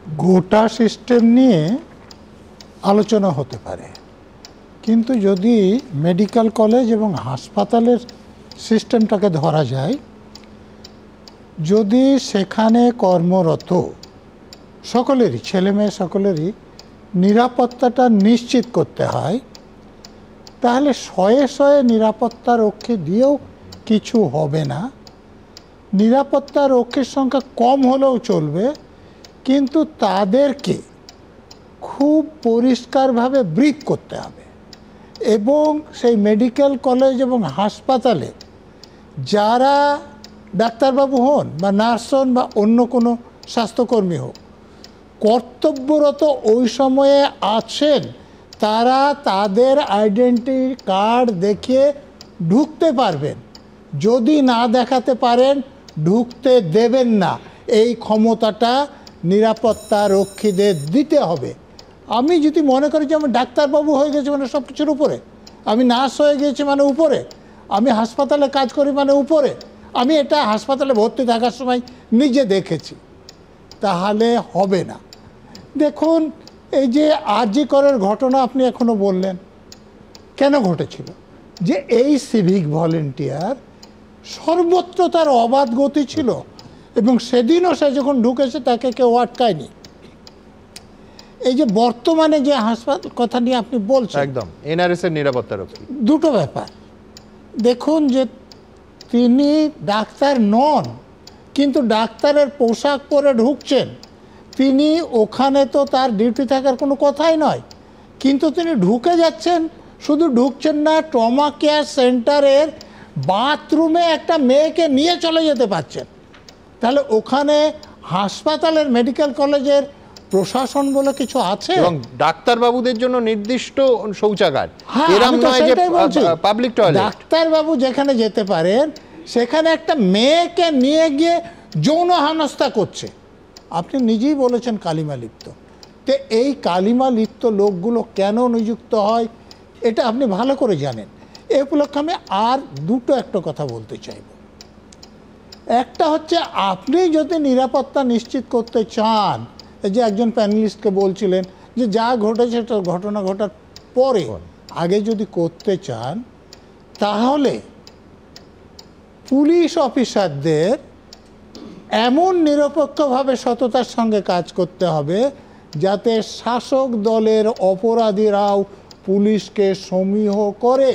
গোটা সিস্টেম নিয়ে আলোচনা হতে পারে, কিন্তু যদি মেডিকেল কলেজ এবং হাসপাতালের সিস্টেমটাকে ধরা যায়, যদি সেখানে কর্মরত সকলেরই, ছেলেমেয়ে সকলেরই নিরাপত্তাটা নিশ্চিত করতে হয়, তাহলে শয়ে শয়ে নিরাপত্তা রক্ষী দিয়েও কিছু হবে না। নিরাপত্তা রক্ষীর সংখ্যা কম হলেও চলবে, কিন্তু তাদেরকে খুব পরিষ্কারভাবে ব্রিফ করতে হবে। এবং সেই মেডিকেল কলেজ এবং হাসপাতালে যারা ডাক্তারবাবু হন বা নার্স হন বা অন্য কোনো স্বাস্থ্যকর্মী হোক, কর্তব্যরত ওই সময়ে আছেন, তারা তাদের আইডেন্টি কার্ড দেখিয়ে ঢুকতে পারবেন। যদি না দেখাতে পারেন, ঢুকতে দেবেন না। এই ক্ষমতাটা নিরাপত্তা রক্ষীদের দিতে হবে। আমি যদি মনে করি যে আমি ডাক্তারবাবু হয়ে গেছি মানে সব কিছুর উপরে, আমি নার্স হয়ে গিয়েছি মানে উপরে, আমি হাসপাতালে কাজ করি মানে উপরে, আমি এটা হাসপাতালে ভর্তি থাকার সময় নিজে দেখেছি, তাহলে হবে না। দেখুন, এই যে আরজি করের ঘটনা আপনি এখনো বললেন, কেন ঘটেছিল? যে এই সিভিক ভলেন্টিয়ার সর্বত্র তার অবাধ গতি ছিল, এবং সেদিনও সে যখন ঢুকেছে তাকে কেউ আটকায়নি। এই যে বর্তমানে যে হাসপাতাল কথা নিয়ে আপনি বলছেন, একদম এনআরএস এর নিরাপত্তা রক্ষী, দুটো ব্যাপার দেখুন, যে তিনি ডাক্তার নন, কিন্তু ডাক্তারের পোশাক পরে ঢুকছেন। তিনি ওখানে তো তার ডিউটি থাকার কোনো কথাই নয়, কিন্তু তিনি ঢুকে যাচ্ছেন। শুধু ঢুকছেন না, ট্রমা কেয়ার সেন্টারের বাথরুমে একটা মেয়েকে নিয়ে চলে যেতে পারছেন। তাহলে ওখানে হাসপাতালের, মেডিকেল কলেজের প্রশাসন বলে কিছু আছে? এবং ডাক্তারবাবুদের জন্য নির্দিষ্ট শৌচাগার, এরকম নয় যে পাবলিক টয়লেট। ডাক্তারবাবু যেখানে যেতে পারেন, সেখানে একটা মেয়েকে নিয়ে গিয়ে যৌন হেনস্থা করছে। আপনি নিজেই বলেছেন কালিমা লিপ্ত। তো এই কালিমা লিপ্ত লোকগুলো কেন নিযুক্ত হয় এটা আপনি ভালো করে জানেন। এ উপলক্ষে আমি আর একটা কথা বলতে চাইব। একটা হচ্ছে, আপনি যদি নিরাপত্তা নিশ্চিত করতে চান, এই যে একজন প্যানেলিস্টকে বলছিলেন যে যা ঘটেছে সেটা ঘটনা ঘটার পরে, আগে যদি করতে চান, তাহলে পুলিশ অফিসারদের এমন নিরপেক্ষভাবে সততার সঙ্গে কাজ করতে হবে যাতে শাসক দলের অপরাধীরাও পুলিশকে সমীহ করে।